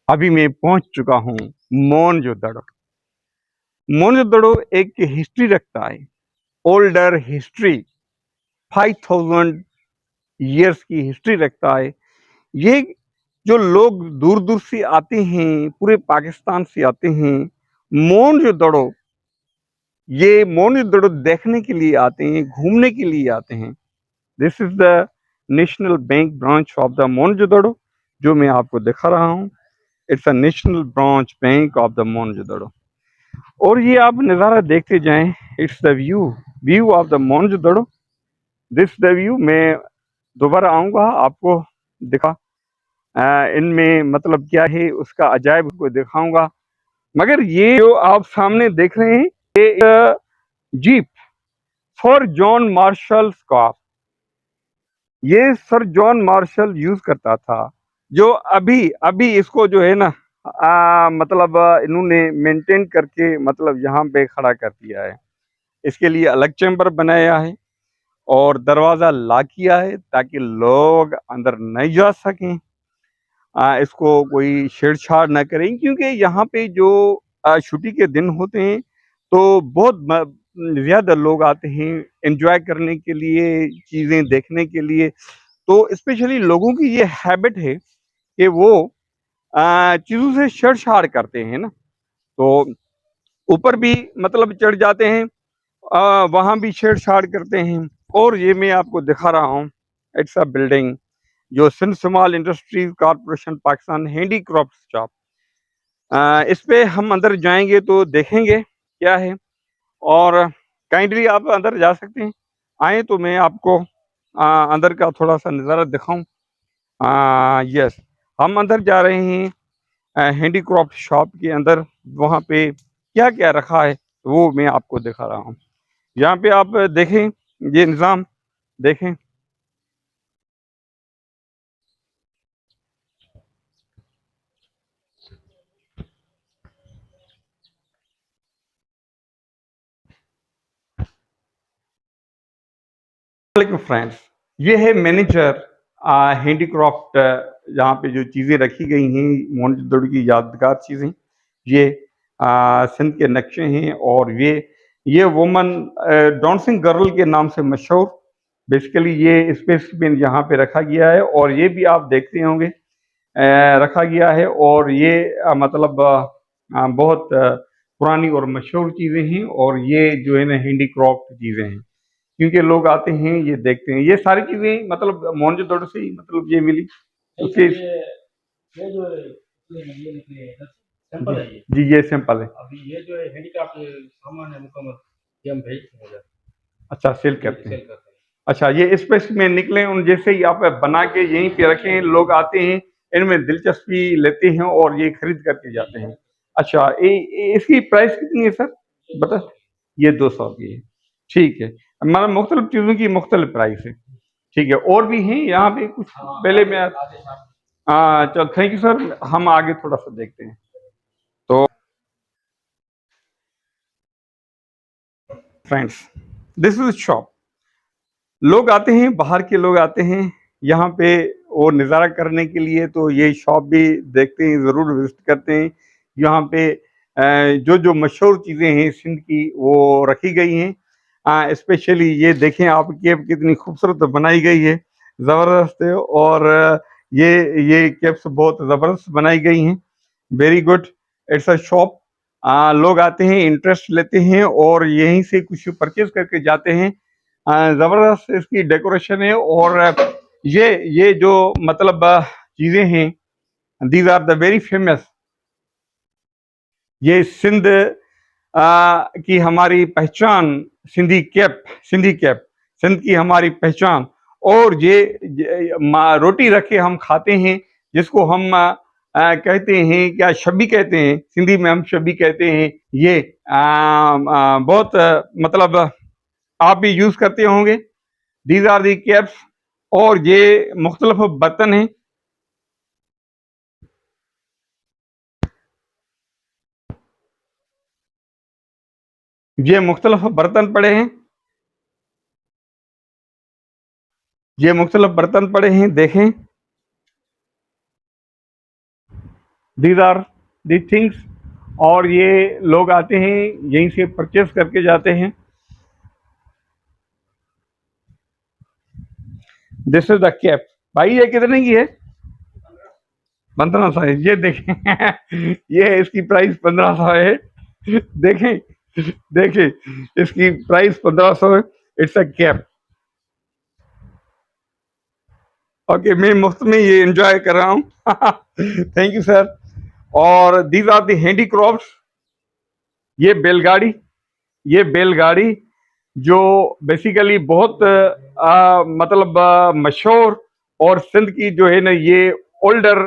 अभी मैं पहुंच चुका हूं मोहनजोदड़ो। मोहनजोदड़ो एक हिस्ट्री रखता है, ओल्डर हिस्ट्री, 5000 ईयर्स की हिस्ट्री रखता है। ये जो लोग दूर दूर से आते हैं, पूरे पाकिस्तान से आते हैं मोहनजोदड़ो, ये मोहनजोदड़ो देखने के लिए आते हैं, घूमने के लिए आते हैं। This is the national bank branch of the Mohenjodaro, जो मैं आपको दिखा रहा हूँ। It's a national branch bank of the Mohenjodaro. और ये आप नज़ारा देखते जाएं। It's the view view of the Mohenjodaro. This the view. मैं दोबारा आऊँगा आपको दिखा इनमें मतलब क्या है उसका अजायब को दिखाऊंगा। मगर ये जो आप सामने देख रहे हैं, ये जीप सर जॉन मार्शल का, ये सर जॉन मार्शल यूज करता था। जो अभी अभी इसको जो है ना मतलब इन्होंने मेंटेन करके मतलब यहाँ पे खड़ा कर दिया है। इसके लिए अलग चैम्बर बनाया है और दरवाजा लॉक किया है ताकि लोग अंदर नहीं जा सकें, इसको कोई छेड़छाड़ ना करें। क्योंकि यहाँ पे जो छुट्टी के दिन होते हैं तो बहुत ज्यादा लोग आते हैं एंजॉय करने के लिए, चीजें देखने के लिए। तो स्पेशली लोगों की ये हैबिट है कि वो चीजों से छेड़छाड़ करते हैं ना, तो ऊपर भी मतलब चढ़ जाते हैं, वहां भी छेड़छाड़ करते हैं। और ये मैं आपको दिखा रहा हूँ, इट्स अ बिल्डिंग जो Sindh small industries corporation Pakistan handicraft shop. इस पे हम अंदर जाएंगे तो देखेंगे क्या है। और काइंडली आप अंदर जा सकते हैं। आए तो मैं आपको अंदर का थोड़ा सा नज़ारा दिखाऊं। यस, हम अंदर जा रहे हैं हैंडीक्राफ्ट शॉप के अंदर। वहाँ पे क्या क्या रखा है वो मैं आपको दिखा रहा हूँ। यहाँ पे आप देखें, ये निज़ाम देखें। फ्रेंड्स, ये है मैनेजर हैंडीक्राफ्ट। यहाँ पे जो चीज़ें रखी गई हैं मोहनजोदड़ो की यादगार चीज़ें, ये सिंध के नक्शे हैं। और ये वुमन डांसिंग गर्ल के नाम से मशहूर। बेसिकली ये स्पेस में यहाँ पे रखा गया है और ये भी आप देखते होंगे रखा गया है। और ये मतलब बहुत पुरानी और मशहूर चीज़ें हैं। और ये जो है ना हैंडीक्राफ्ट चीज़ें हैं, क्योंकि लोग आते हैं ये देखते हैं। ये सारी चीजें मतलब मोहनजोदड़ो से ही मतलब ये मिली उसके। ये जो ये निकले हैं, सैंपल है ये। जी ये सैंपल है। अभी ये जो है हैंडीक्राफ्ट सामान है मुकम्मल, ये हम भेजते हैं। अच्छा, सेल करते हैं। अच्छा, ये स्पेस में निकले उन जैसे ही आप बना के यहीं पे रखें, लोग आते हैं इनमें दिलचस्पी लेते हैं और ये खरीद करके जाते हैं। अच्छा, इसकी प्राइस कितनी है सर, बता। ये 200 की है, ठीक है। मतलब मुख्तलिफ चीज़ों की मुख्तलिफ प्राइस है, ठीक है। और भी हैं यहाँ पे कुछ, पहले मैं चल थैंक यू सर, हम आगे थोड़ा सा देखते हैं। तो फ्रेंड्स, दिस इज शॉप। लोग आते हैं, बाहर के लोग आते हैं यहाँ पे वो नज़ारा करने के लिए, तो ये शॉप भी देखते हैं, ज़रूर विजिट करते हैं। यहाँ पे जो जो मशहूर चीज़ें हैं सिंध की वो रखी गई हैं। स्पेशली ये देखें आप, केप कितनी खूबसूरत बनाई गई है, ज़बरदस्त है। और ये केप्स बहुत ज़बरदस्त बनाई गई हैं, very good. It's a shop. लोग आते हैं, इंटरेस्ट लेते हैं और यहीं से कुछ परचेज करके जाते हैं। जबरदस्त इसकी डेकोरेशन है। और ये जो मतलब चीजें हैं, these are the very famous. ये सिंध की हमारी पहचान, सिंधी कैप सिंध की हमारी पहचान। और रोटी रखे हम खाते हैं, जिसको हम कहते हैं क्या, शबी कहते हैं, सिंधी में हम शबी कहते हैं। ये बहुत मतलब आप भी यूज करते होंगे। These are the caps. और ये मुख्तलिफ बर्तन हैं, ये मुख्तलिफ बर्तन पड़े हैं, ये मुख्तलिफ बर्तन पड़े हैं, देखें। These are the things. और ये लोग आते हैं यहीं से परचेस करके जाते हैं। This is the cap. भाई ये कितने की है? 1500 है। ये देखें ये है, इसकी प्राइस 1500 है। देखें, देखें इसकी प्राइस 1500 है। It's a cap. ओके, मैं मुफ्त में ये एंजॉय कर रहा हूँ। Thank you sir. और दीज आर दी हैंडीक्राफ्ट्स। ये बैलगाड़ी, ये बैलगाड़ी जो बेसिकली बहुत मतलब मशहूर और सिंध की जो है ना, ये ओल्डर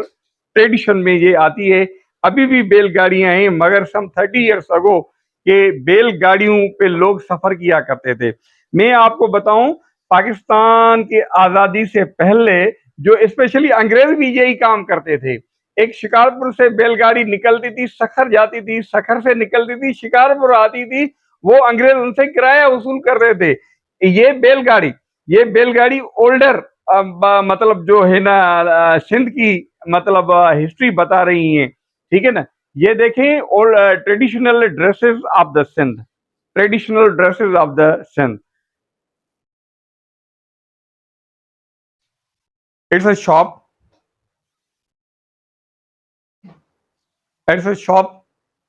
ट्रेडिशन में ये आती है। अभी भी बैलगाड़ियां हैं, मगर सम 30 इयर्स अगो के बैलगाड़ियों पे लोग सफर किया करते थे। मैं आपको बताऊं, पाकिस्तान की आजादी से पहले जो स्पेशली अंग्रेज भी यही काम करते थे। एक शिकारपुर से बैलगाड़ी निकलती थी, सखर जाती थी, सखर से निकलती थी, शिकारपुर आती थी। वो अंग्रेज उनसे किराया वसूल कर रहे थे। ये बैलगाड़ी, ये बैलगाड़ी ओल्डर मतलब जो है ना सिंध की मतलब हिस्ट्री बता रही है। ठीक है ना। ये देखें, old traditional dresses of the Sindh, traditional dresses of the Sindh. It's a shop, it's a shop.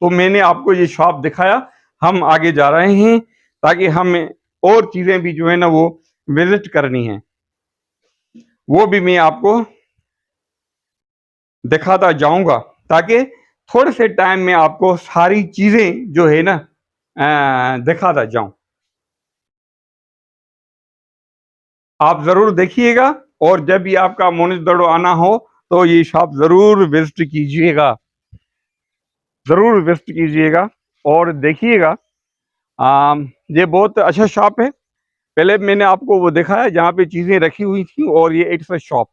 तो मैंने आपको ये शॉप दिखाया। हम आगे जा रहे हैं ताकि हमें और चीजें भी जो है ना वो विजिट करनी है, वो भी मैं आपको दिखाता जाऊंगा, ताकि थोड़े से टाइम में आपको सारी चीजें जो है ना दिखाता जाऊं। आप जरूर देखिएगा। और जब भी आपका मोनजदड़ो आना हो तो ये शॉप जरूर विजिट कीजिएगा, जरूर विजिट कीजिएगा और देखिएगा। ये बहुत अच्छा शॉप है। पहले मैंने आपको वो दिखाया जहाँ पे चीजें रखी हुई थी, और ये इट्स अ शॉप।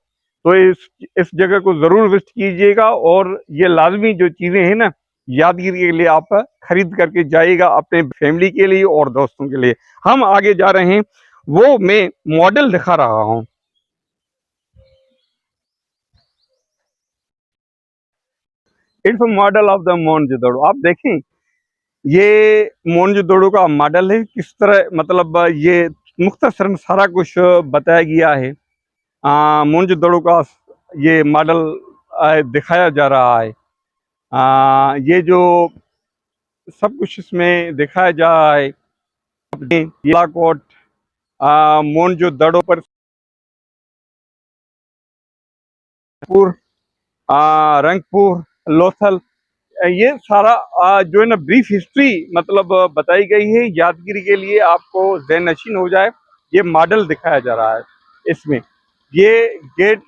तो इस जगह को जरूर विजिट कीजिएगा, और ये लाजमी जो चीजें हैं ना, यादगिरी के लिए आप खरीद करके जाइएगा, अपने फैमिली के लिए और दोस्तों के लिए। हम आगे जा रहे हैं, वो मैं मॉडल दिखा रहा हूँ। It's model of the Mohenjodaro. आप देखें, ये मोनजोदड़ो का मॉडल है। किस तरह मतलब ये मुख्तसरन सारा कुछ बताया गया है। मोनजोदड़ो का ये मॉडल दिखाया जा रहा है। ये जो सब कुछ इसमें दिखाया जा रहा है। अपने बालाकोट, मोनजोदड़ो पर पुर, रंगपुर, लोथल, ये सारा जो है ना ब्रीफ हिस्ट्री मतलब बताई गई है, यादगिरी के लिए आपको ज़हन नशीन हो जाए। ये मॉडल दिखाया जा रहा है इसमें। ये गेट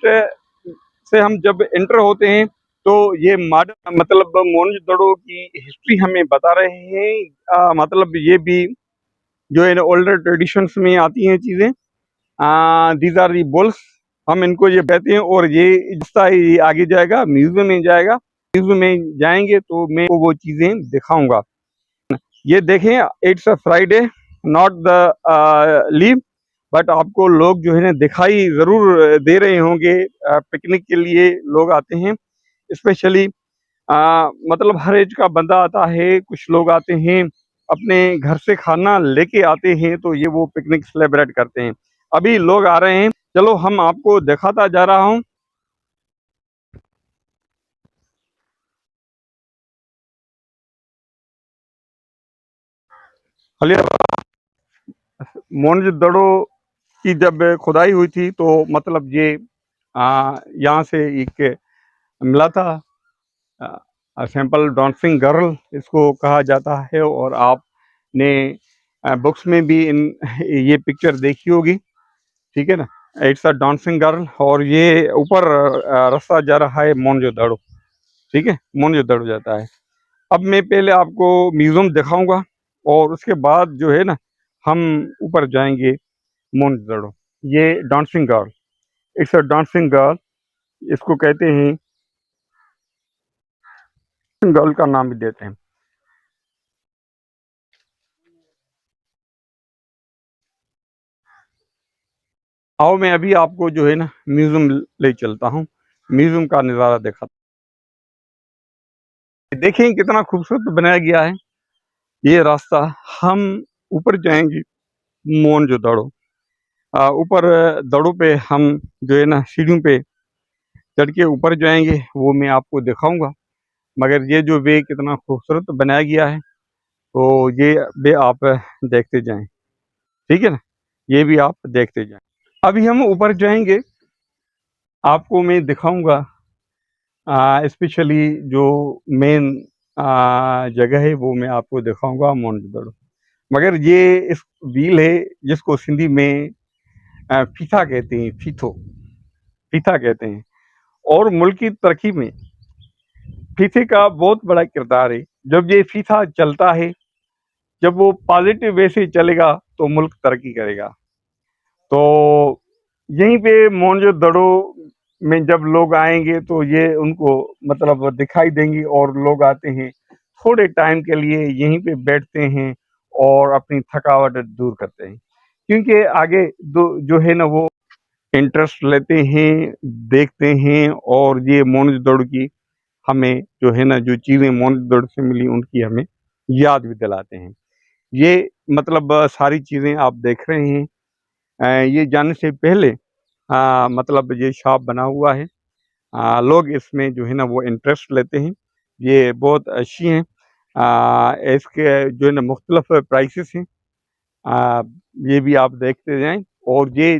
से हम जब एंटर होते हैं तो ये मॉडल मतलब मोनजोदड़ो की हिस्ट्री हमें बता रहे हैं। मतलब ये भी जो है ना ओल्डर ट्रेडिशंस में आती हैं चीज़ें। दीज आर दी बुल्स, हम इनको ये कहते हैं। और ये जिसका ये आगे जाएगा म्यूजियम में जाएगा, म्यूजियम में जाएंगे तो मैं को वो चीज़ें दिखाऊंगा। ये देखें, it's a Friday, not the leave, but आपको लोग जो है ना दिखाई ज़रूर दे रहे होंगे। पिकनिक के लिए लोग आते हैं, स्पेशली मतलब हर एज का बंदा आता है। कुछ लोग आते हैं अपने घर से खाना लेके आते हैं, तो ये वो पिकनिक सेलिब्रेट करते हैं। अभी लोग आ रहे हैं, चलो हम आपको दिखाता जा रहा हूँ। मोनजोदड़ो की जब खुदाई हुई थी तो मतलब ये यहाँ से एक मिला था। सैंपल डांसिंग गर्ल इसको कहा जाता है, और आपने बुक्स में भी इन ये पिक्चर देखी होगी। ठीक है ना। इट्स अ डांसिंग गर्ल, और ये ऊपर रास्ता जा रहा है मोनजोदड़ो। ठीक है, मोनजोदड़ो जाता है। अब मैं पहले आपको म्यूजियम दिखाऊंगा, और उसके बाद जो है ना हम ऊपर जाएंगे मोनजोदड़ो। ये dancing girl, it's a dancing girl, इसको कहते हैं, गर्ल का नाम भी देते हैं। आओ मैं अभी आपको जो है ना म्यूजियम ले चलता हूँ, म्यूजियम का नज़ारा देखा। देखें कितना खूबसूरत बनाया गया है ये रास्ता। हम ऊपर जाएंगे मोहनजोदड़ो। ऊपर दड़ों पे हम जो है ना सीढ़ियों पे चढ़ के ऊपर जाएंगे, वो मैं आपको दिखाऊंगा। मगर ये जो वे कितना खूबसूरत बनाया गया है, तो ये वे आप देखते जाएं, ठीक है ना। ये भी आप देखते जाएं। अभी हम ऊपर जाएंगे, आपको मैं दिखाऊंगा स्पेशली जो मेन जगह है वो मैं आपको दिखाऊंगा मोहनजोदड़ो। मगर ये इस व्हील है जिसको सिंधी में फीथा कहते हैं, फीथा कहते हैं। और मुल्क की तरक्की में फीथे का बहुत बड़ा किरदार है। जब ये फीथा चलता है, जब वो पॉजिटिव वे से चलेगा तो मुल्क तरक्की करेगा। तो यहीं पे मोहनजोदड़ो में जब लोग आएंगे तो ये उनको मतलब दिखाई देंगी, और लोग आते हैं थोड़े टाइम के लिए यहीं पे बैठते हैं और अपनी थकावट दूर करते हैं, क्योंकि आगे जो है ना वो इंटरेस्ट लेते हैं, देखते हैं। और ये मोहनजोदड़ो की हमें जो है ना जो चीज़ें मोहनजोदड़ो से मिली उनकी हमें याद भी दिलाते हैं। ये मतलब सारी चीज़ें आप देख रहे हैं। ये जाने से पहले मतलब ये शॉप बना हुआ है। लोग इसमें जो है ना वो इंटरेस्ट लेते हैं। ये बहुत अच्छी हैं। इसके जो है ना मुख्तलिफ प्राइसेस हैं। आ, ये भी आप देखते जाएं। और ये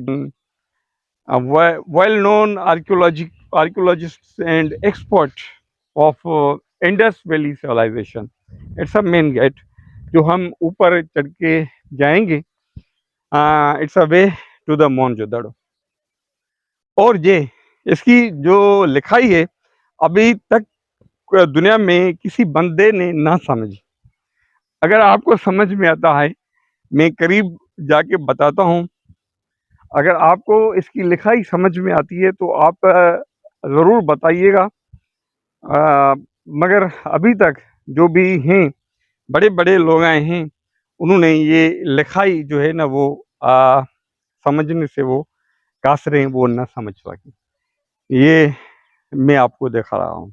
well known archaeologists and experts of Indus valley civilization. It's a main gate जो हम ऊपर चढ़ के जाएंगे। It's a way to the Mohenjodaro. और ये इसकी जो लिखाई है अभी तक दुनिया में किसी बंदे ने ना समझी। अगर आपको समझ में आता है, मैं करीब जाके बताता हूँ। अगर आपको इसकी लिखाई समझ में आती है तो आप ज़रूर बताइएगा। मगर अभी तक जो भी हैं बड़े बड़े लोग आए हैं, उन्होंने ये लिखाई जो है ना वो समझने से वो कासरे वो ना समझ सके। ये मैं आपको दिखा रहा हूँ।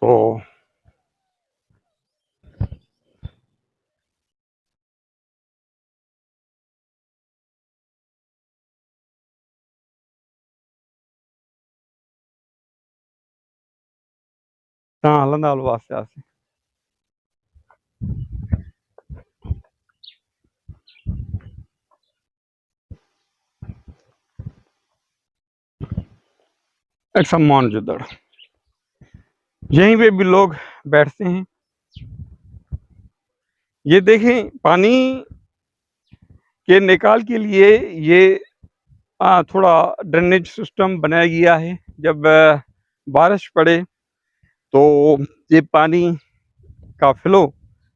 तो हाँ, हलंदा हलवा से इट्स अ मोहनजोदड़ो। यहीं पे भी लोग बैठते हैं। ये देखें पानी के निकाल के लिए ये थोड़ा ड्रेनेज सिस्टम बनाया गया है। जब बारिश पड़े तो ये पानी का फ्लो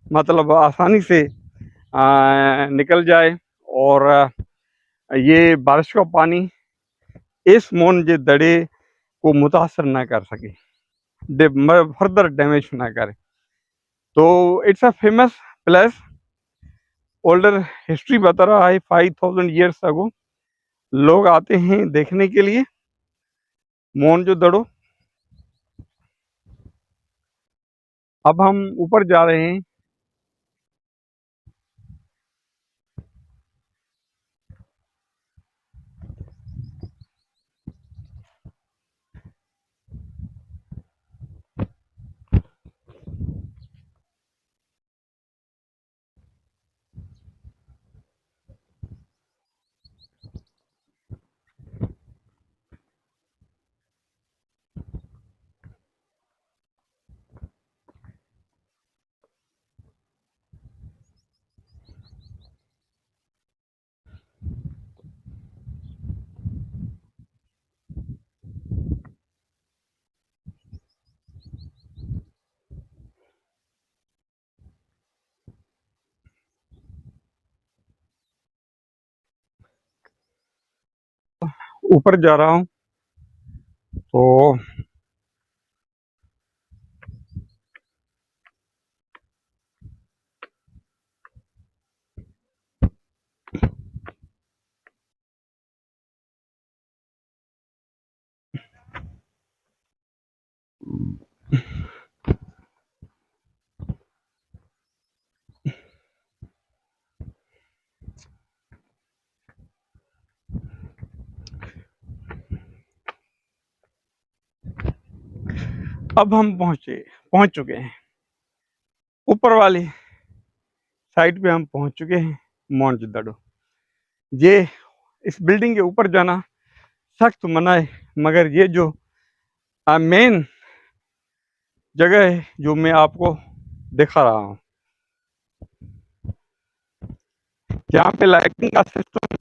मतलब आसानी से निकल जाए, और ये बारिश का पानी इस मोहनजोदड़ो को मुतासर ना कर सके, फर्दर डैमेज ना करे। तो it's a famous place. Older history बता रहा है 5000 ईयर्स अगो लोग आते हैं देखने के लिए मोहनजोदड़ो। अब हम ऊपर जा रहे हैं। ऊपर जा रहा हूँ। तो अब हम पहुंच चुके हैं ऊपर वाली साइड पे। हम पहुंच चुके हैं मोहनजोदड़ो। ये इस बिल्डिंग के ऊपर जाना सख्त मना है, मगर ये जो मेन जगह है जो मैं आपको दिखा रहा हूँ, जहाँ पे लाइटिंग का सिस्टम,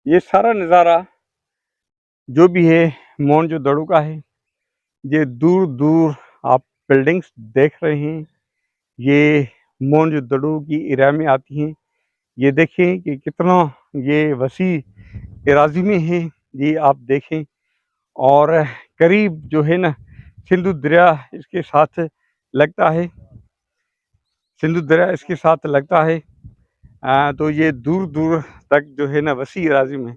ये सारा नज़ारा जो भी है मोहनजोदड़ो का है। ये दूर दूर आप बिल्डिंग्स देख रहे हैं, ये मोहनजोदड़ो की एरिया में आती हैं। ये देखें कि कितना ये वसी एराजी में है, ये आप देखें। और करीब जो है ना सिंधु दरिया इसके साथ लगता है, सिंधु दरिया इसके साथ लगता है। तो ये दूर दूर तक जो है ना वसी एराजी में।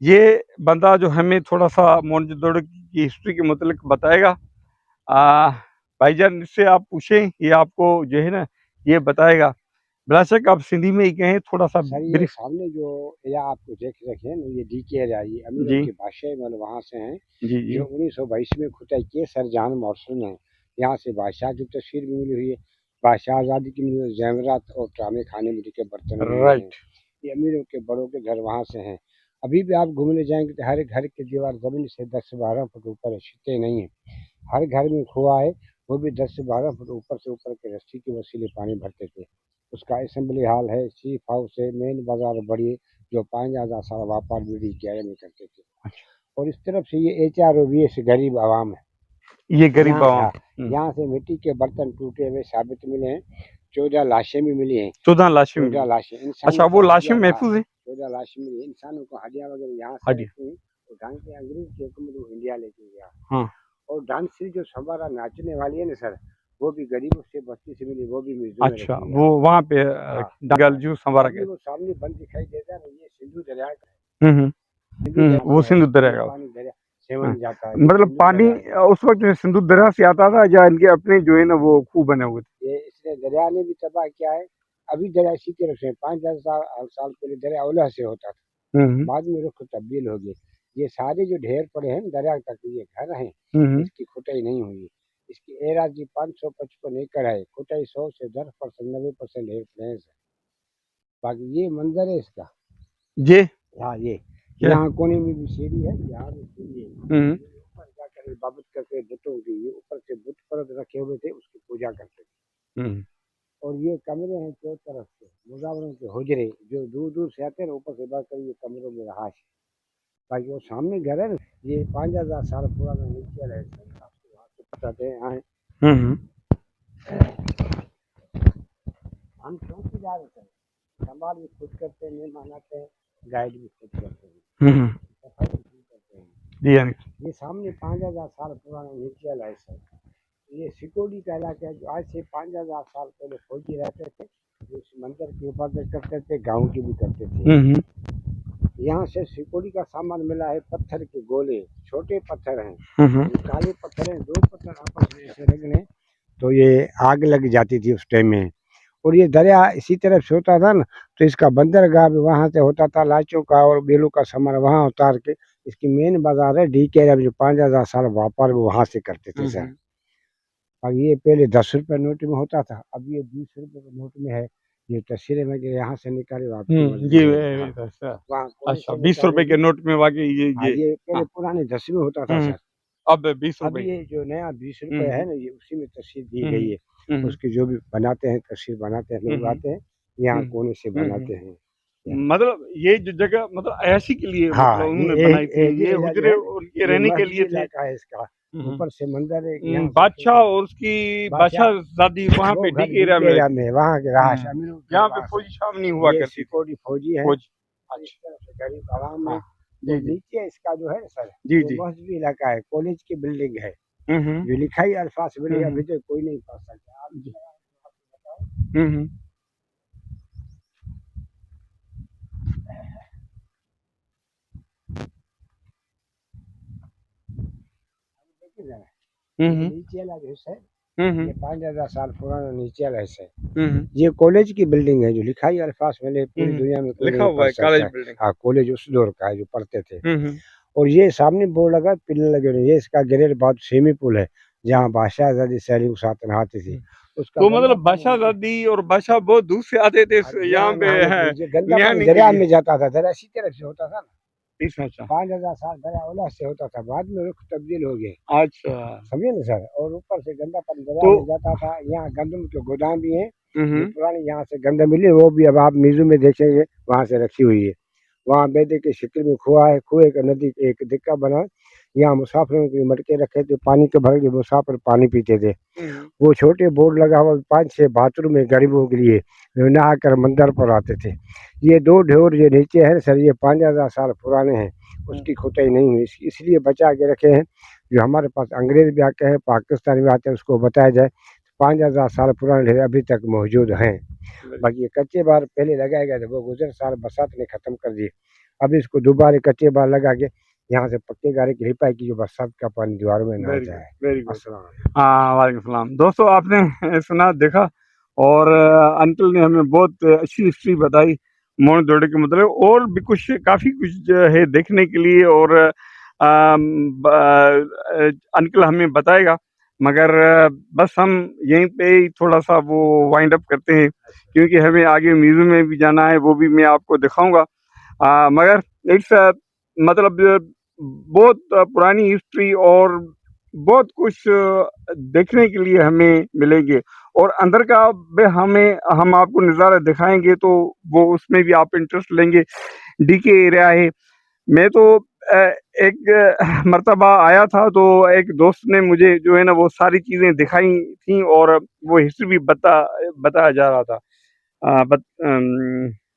ये बंदा जो हमें थोड़ा सा मोहनजोदड़ो की हिस्ट्री के मतलब बताएगा। भाईजान इससे आप पूछें, ये आपको जो है ना ये बताएगा। बिला शक आप सिंधी में ही कहें थोड़ा सा ब्रीफ। सामने जो या आपको देख रखे हैं ये डी के एरिया, ये अमीरों के बादशाह मतलब वहाँ से हैं। जी जी। जो 1922 में खुदाई किए सर जहान मौसम है। यहाँ से बादशाह की तस्वीर भी मिली हुई है, बादशाह आज़ादी की मिली जेवरात और ट्रामे खाने मिली के बर्तन। राइट। ये अमीरों के बड़ों के घर वहाँ से हैं। अभी भी आप घूमने जाएंगे तो हर घर की दीवार जमीन से 10 से 12 फुट ऊपर है, छिटे नहीं है। हर घर में कुआं है, वो भी 10 से 12 फुट ऊपर से ऊपर के रस्सी के वसीले पानी भरते थे। उसका असेंबली हॉल है, चीफ हाउस है, मेन बाजार बड़ी जो 5000 साल व्यापार बीड़ी किराए में करते थे। और इस तरफ से ये HROBS गरीब आवाम है। ये गरीब आवाम। यहाँ से मिट्टी के बर्तन टूटे हुए साबित मिले हैं। 14 लाशें भी मिली हैं। 14 लाशें। 14 लाशें। अच्छा, वो लाशें महफूज है। 14 लाशें मिली। इंसानों को हड्डियां वगैरह यहाँ से ढंग से अंग्रेज के हुक्म इंडिया लेके गया। हाँ। और डांस से जो संवारा नाचने वाली है ना सर, वो भी गरीबों से बस्ती से मिली, वो भी म्यूजियम में। अच्छा, वो वहाँ पे डंगल जो संवारा के वो सामने बंद दिखाई देता है ना, ये सिंधु दरिया का है। वो सिंधु दरिया का पानी दरिया सेवन जाता है। मतलब पानी उस वक्त सिंधु दरिया से आता था या इनके अपने जो है ना वो खूह बने हुए थे? ये इसने दरिया ने भी तबाह किया है। अभी दरिया इसी तरफ से 5000 साल पहले दरिया ओला से होता था, बाद में रुख तब्दील हो गए। ये सारे जो ढेर पड़े हैं दरिया तक ये घर हैं, इसकी खुदाई नहीं हुई। इसकी एराजी 555 एकड़ है, खुदाई 100 से 10% 90% ढेर पड़े हैं। बाकी ये मंजर है इसका। ये हाँ, ये यहाँ कोने में भी सीढ़ी है। यहाँ ये ऊपर जाकर इबादत करते बुतों की, ये ऊपर से बुत परत रखे हुए थे, उसकी पूजा करते थे। और ये कमरे हैं चारों तरफ से, मुजावरों के हुजरे जो दूर दूर से आते हैं, ऊपर से बात कर ये कमरों में रहाश है। बाकी वो सामने घर है ना, ये 5000 साल पुराना नीचे है, आपको वहाँ से बताते हैं। हम चौकीदार होते हैं, संभाल भी खुद करते हैं, मेहमान आते हैं, गाइड भी खुद करते हैं, सफाई भी खुद करते हैं। ये सामने 5000 साल पुराना नीचे है सर। ये सिकोड़ी का इलाका है, जो आज से 5000 साल पहले फौजी रहते थे, जो इस मंदिर की हिफाजत करते थे, गाँव की भी करते थे। यहाँ से सिकोड़ी का सामान मिला है, पत्थर के गोले, छोटे पत्थर हैं, काले पत्थर हैं। 2 पत्थर आपस में ऐसे रगड़े तो ये आग लग जाती थी उस टाइम में। और ये दरिया इसी तरफ से होता था ना, तो इसका बंदरगाह भी वहाँ से होता था, लाचों का और बेलों का सामान वहाँ उतार के इसकी मेन बाजार है डी के, जो 5000 साल व्यापार वो वहाँ से करते थे सर। और ये पहले 10 रुपये नोट में होता था, अब ये 20 रुपये के नोट में है। ये तस्वीरें में यहाँ से निकाले अच्छा, 20 रुपए के नोट में वाकई ये पहले पुराने 10 में होता था सर, अब 20 रुपए। ये जो नया 20 रुपये है ना, ये उसी में तस्वीर दी गई है। उसकी जो भी बनाते हैं तस्वीर बनाते हैं, लोग आते हैं यहाँ कोने से बनाते हैं। मतलब ये जो जगह मतलब ऐसी के लिए हाँ, मतलब उन्होंने ये बनाई थी, ये एरिया जो हुजरे है उनके ये रहने के मस्जिद लिए थे। इलाका है इसका। ऊपर से मंदिर है, यहाँ से बादशाह और उसकी बादशाह बादशाहजादी वहाँ वो पे घर डीके एरिया में एरिया रहती में थी। है, वहाँ के रहाश अमीरों के यहाँ पे निवास फौजी छावनी है। हुआ ये करती थी, सिक्योरिटी फौजी है, फौज। और इस अच्छा, तरफ से गरीब आवाम है। हाँ, और जी, जी, नीचे इसका जो है ना सर, जी, वो जी। मस्जिद इलाका है, कॉलेज की बिल्डिंग है। हम्म, जो लिखाई अल्फाज मिले हम्म, अभी तक कोई नहीं पढ़ सकता। आप जी, बताओ, हम्म, देखिए जरा, ये हम्म, नीचे वाला जो है, हम्म, ये 5,000 साल पुराना नीचे वाला है। हम्म, ये कॉलेज की बिल्डिंग है, जो लिखाई अल्फाज मिले पूरी दुनिया में कोई लिखा नहीं हुआ पढ़ है सकता कॉलेज है। बिल्डिंग। हाँ, कॉलेज उस दौर का है जो पढ़ते थे। हम्म, और ये सामने बोर्ड लगा, पिलर लगे हुए हैं। ये इसका गिरेल बहुत सेमी पुल है, जहाँ बादशाहजादी सैलियों के साथ नहाती थी। उसका तो गंदा मतलब पानी नीचे, बादशाहजादी और बादशाह बहुत दूर से आते थे अरे यहाँ यहाँ पे नहाने के है, लिए ये गंदा पानी नहाने के दरिया लिए। में जाता था, दरिया इसी तरफ से होता था ना। अच्छा, अच्छा, 5,000 साल दरिया ओला से होता था, बाद में रुख तब्दील हो गए, अच्छा। समझे ना सर। और ऊपर से गंदा पानी दरिया तो में जाता था। यहाँ गंदम के गोदाम भी हैं, जो हम्म, पुरानी यहाँ से गंदम मिली, वो भी अब आप म्यूजियम में देखेंगे, वहाँ से रखी हुई है। वहाँ बेदे की शक्ल में कुआं है, कुएं का नदी एक दिक्का बना। यहाँ मुसाफिरों के मटके रखे थे, पानी के भर के मुसाफिर पानी पीते थे। हम्म, वो छोटे बोर्ड लगा हुआ 5-6 बाथरूम है गरीबों के लिए, जो नहा कर मंदिर पर आते थे। ये 2 ढोर जो नीचे है सर, ये 5,000 साल पुराने हैं, उसकी खुदाई नहीं हुई, इसलिए बचा के रखे हैं। जो हमारे पास अंग्रेज भी आके हैं, पाकिस्तान भी आते हैं, उसको बताया जाए 5,000 साल पुराने ढेर अभी तक मौजूद हैं। बाकी ये कच्चे बार पहले लगाए गए थे, वो गुजर साल बरसात ने खत्म कर दिए। अब इसको दोबारा कच्चे बार लगा के यहाँ से पक्के गारे की रिपाई की, जो बरसात का पानी दीवारों में ना वेरी गुड, जाए। Very good. अस्सलाम। हाँ, वालेकुम सलाम। दोस्तों, आपने सुना, देखा, और अंकल ने हमें बहुत अच्छी हिस्ट्री बताई मोहन जोड़े के मतलब, और भी कुछ काफ़ी कुछ जो है देखने के लिए, और अंकल हमें बताएगा, मगर बस हम यहीं पे ही थोड़ा सा वो वाइंड अप करते हैं, क्योंकि हमें आगे म्यूजियम में भी जाना है, वो भी मैं आपको दिखाऊंगा। मगर इट्स मतलब बहुत पुरानी हिस्ट्री, और बहुत कुछ देखने के लिए हमें मिलेंगे, और अंदर का भी हम आपको नज़ारा दिखाएंगे, तो वो उसमें भी आप इंटरेस्ट लेंगे। डीके एरिया है। मैं तो एक मर्तबा आया था, तो एक दोस्त ने मुझे जो है ना वो सारी चीज़ें दिखाई थी, और वो हिस्ट्री भी बताया जा रहा था।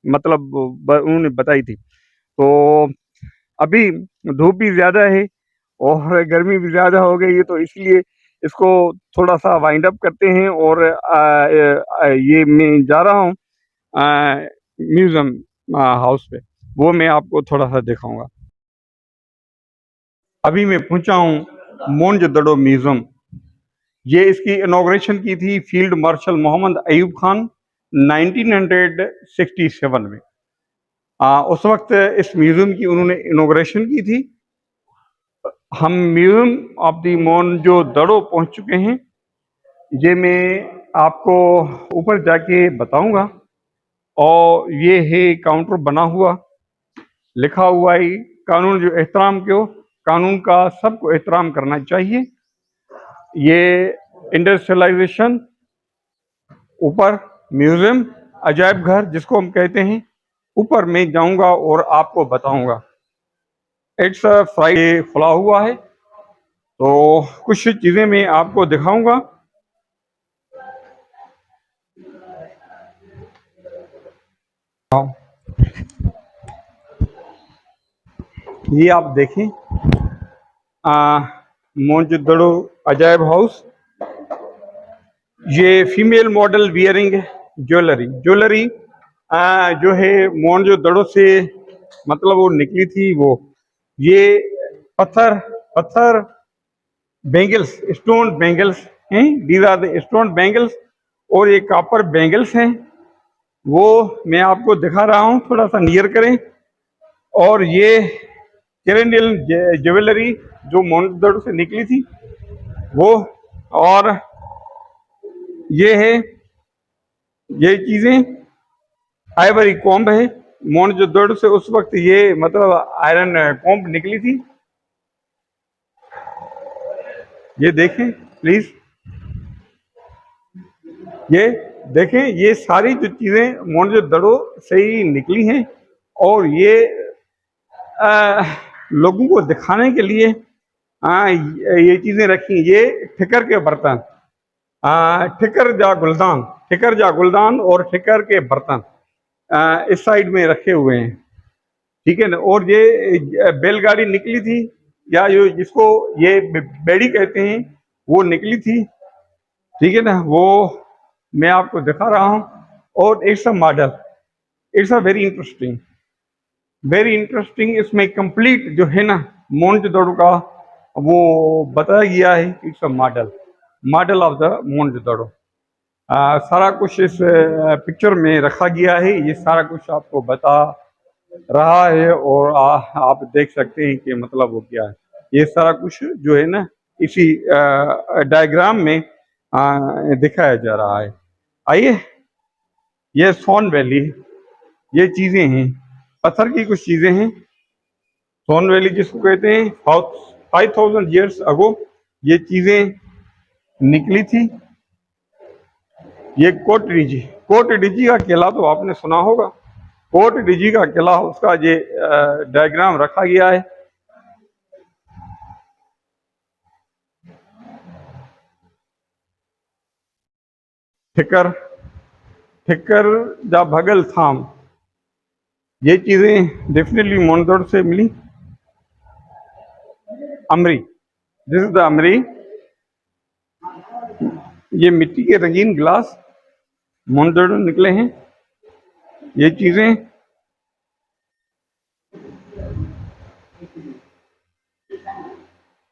मतलब उन्होंने बताई थी। तो अभी धूप भी ज़्यादा है, और गर्मी भी ज़्यादा हो गई है, तो इसलिए इसको थोड़ा सा वाइंड अप करते हैं, और ये मैं जा रहा हूँ म्यूज़ियम हाउस पे, वो मैं आपको थोड़ा सा दिखाऊंगा। अभी मैं पहुंचा हूँ मोनजोदड़ो म्यूज़ियम। ये इसकी इनॉग्रेशन की थी फील्ड मार्शल मोहम्मद अयूब खान 1967 में। उस वक्त इस म्यूज़ियम की उन्होंने इनॉग्रेशन की थी। हम म्यूज़ियम ऑफ द मोनजोदड़ो पहुंच चुके हैं। ये मैं आपको ऊपर जाके बताऊंगा। और ये है काउंटर बना हुआ, लिखा हुआ है कानून जो एहतराम क्यों, कानून का सबको एहतराम करना चाहिए। ये इंडस्ट्रियलाइजेशन, ऊपर म्यूजियम, अजायब घर जिसको हम कहते हैं, ऊपर मैं जाऊंगा और आपको बताऊंगा। इट्स फ्राइडे खुला हुआ है, तो कुछ चीज़ें मैं आपको दिखाऊंगा। ये आप देखें, मोनजोदड़ो अजायब हाउस। ये फीमेल मॉडल वियरिंग ज्वेलरी जो है मोनजोदड़ो से मतलब वो निकली थी। वो ये पत्थर पत्थर बैंगल्स, स्टोन बैंगल्स हैं। These are the stone bangles, और ये कॉपर बैंगल्स हैं। वो मैं आपको दिखा रहा हूँ, थोड़ा सा नियर करें। और ये कैरेंडियल ज्वेलरी जो मोनजोदड़ो से निकली थी वो। और ये है, ये चीज़ें आइवरी कॉम्ब है। मोनजोदड़ो से उस वक्त ये मतलब आयरन कॉम्ब निकली थी। ये देखें प्लीज, ये देखें, ये सारी जो चीज़ें मोनजोदड़ो से ही निकली हैं। और ये लोगों को दिखाने के लिए ये चीजें रखी। ये ठिकर के बर्तन, ठिकर जा गुलदान और ठिकर के बर्तन इस साइड में रखे हुए हैं, ठीक है ना। और ये बैलगाड़ी निकली थी, या जो जिसको ये बेड़ी कहते हैं, वो निकली थी, ठीक है ना। वो मैं आपको दिखा रहा हूँ। और it's a model, it's a very interesting. इसमें कंप्लीट जो है ना मोहनजोदड़ो का वो बताया गया है। It's a model of the Mohenjodaro. सारा कुछ इस पिक्चर में रखा गया है। ये सारा कुछ आपको बता रहा है, और आप देख सकते हैं कि मतलब वो क्या है। ये सारा कुछ जो है ना इसी डायग्राम में दिखाया जा रहा है। आइए, ये सोन वैली, ये चीजें हैं, पत्थर की कुछ चीजें हैं। सोन वैली जिसको कहते हैं, 5000 ईयर्स अगो ये चीजें निकली थी। ये कोट डिजी का किला तो आपने सुना होगा। कोट डिजी का किला, उसका ये डायग्राम रखा गया है। ठिकर जा भगल थाम, ये चीजें डेफिनेटली मोहनजोदड़ो से मिली। अमरी, दिस इज द अमरी। ये मिट्टी के रंगीन गिलास मोहनजोदड़ो निकले हैं। ये चीजें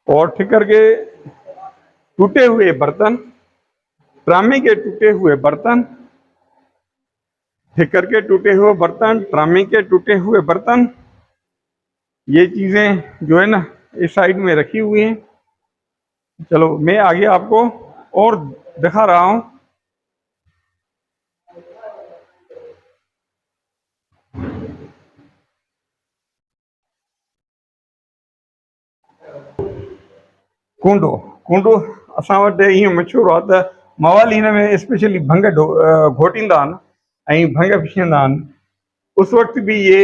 और ठिकर के टूटे हुए बर्तन, ट्रामे के टूटे हुए बर्तन, ठिकर के टूटे हुए बर्तन, ट्रामे के टूटे हुए बर्तन, ये चीजें जो है ना इस साइड में रखी हुई हैं। चलो मैं आगे आपको और दिखा रहा हूं। कूंडो असां वटि ईअं मशहूरु आहे त मवाली हिन में स्पेशली भंग घोटींदा आहिनि ऐं भंग पीसींदा आहिनि। उस वक्त भी ये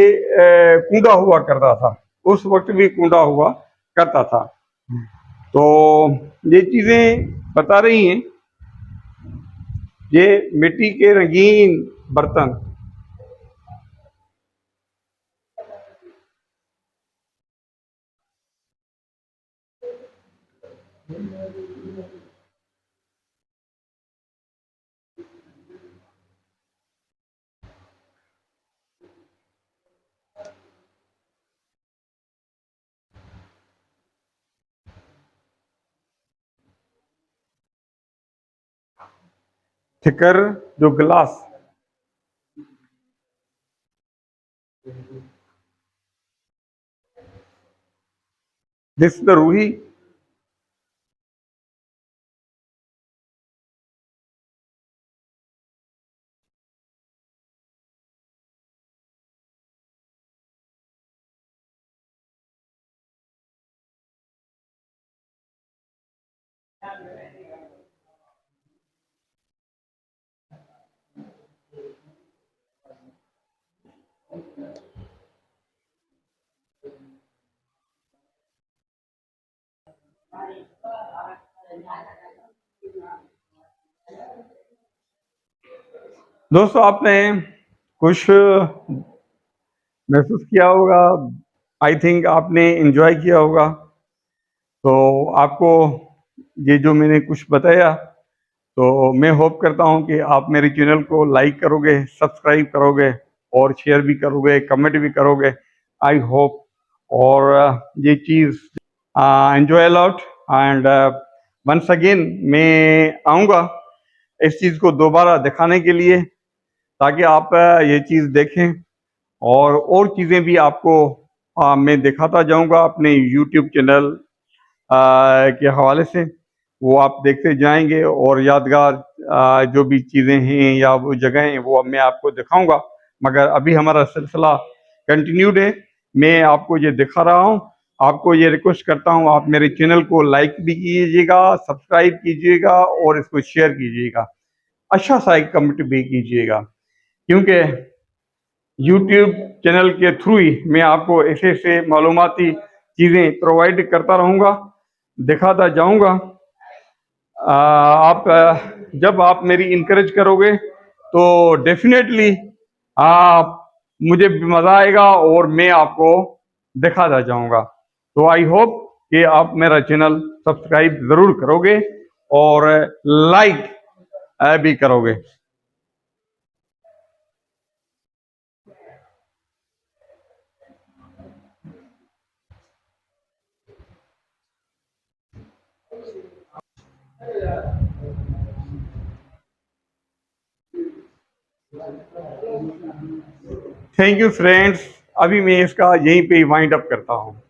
कूंडा हुआ करता था, उस वक्त भी कूंडा हुआ करता था। तो ये चीजें बता रही हैं, ये मिट्टी के रंगीन बर्तन। ठिकर जो गिलास, दिस द रूही। दोस्तों आपने कुछ महसूस किया होगा, आई थिंक आपने एंजॉय किया होगा। तो आपको ये जो मैंने कुछ बताया, तो मैं होप करता हूं कि आप मेरे चैनल को लाइक करोगे, सब्सक्राइब करोगे और शेयर भी करोगे, कमेंट भी करोगे, आई होप। और ये चीज़ enjoy lot. And once again मैं आऊँगा इस चीज़ को दोबारा दिखाने के लिए, ताकि आप ये चीज़ देखें और चीज़ें भी आपको मैं दिखाता जाऊंगा अपने यूट्यूब चैनल के हवाले से। वो आप देखते जाएंगे और यादगार जो भी चीज़ें हैं या वो जगह हैं वो अब मैं आपको दिखाऊंगा। मगर अभी हमारा सिलसिला कंटिन्यूड है, मैं आपको ये दिखा रहा हूँ। आपको ये रिक्वेस्ट करता हूँ, आप मेरे चैनल को लाइक भी कीजिएगा, सब्सक्राइब कीजिएगा और इसको शेयर कीजिएगा। अच्छा सा एक कमेंट भी कीजिएगा, क्योंकि यूट्यूब चैनल के थ्रू ही मैं आपको ऐसे ऐसे मालूमाती चीज़ें प्रोवाइड करता रहूँगा, दिखाता जाऊँगा। आप जब आप मेरी इनकरेज करोगे तो डेफिनेटली आप मुझे भी मज़ा आएगा और मैं आपको दिखाता जाऊँगा। तो आई होप कि आप मेरा चैनल सब्सक्राइब ज़रूर करोगे और लाइक भी करोगे। थैंक यू फ्रेंड्स, अभी मैं इसका यहीं पे वाइंड अप करता हूँ।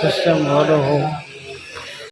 सिस्टम वालों हो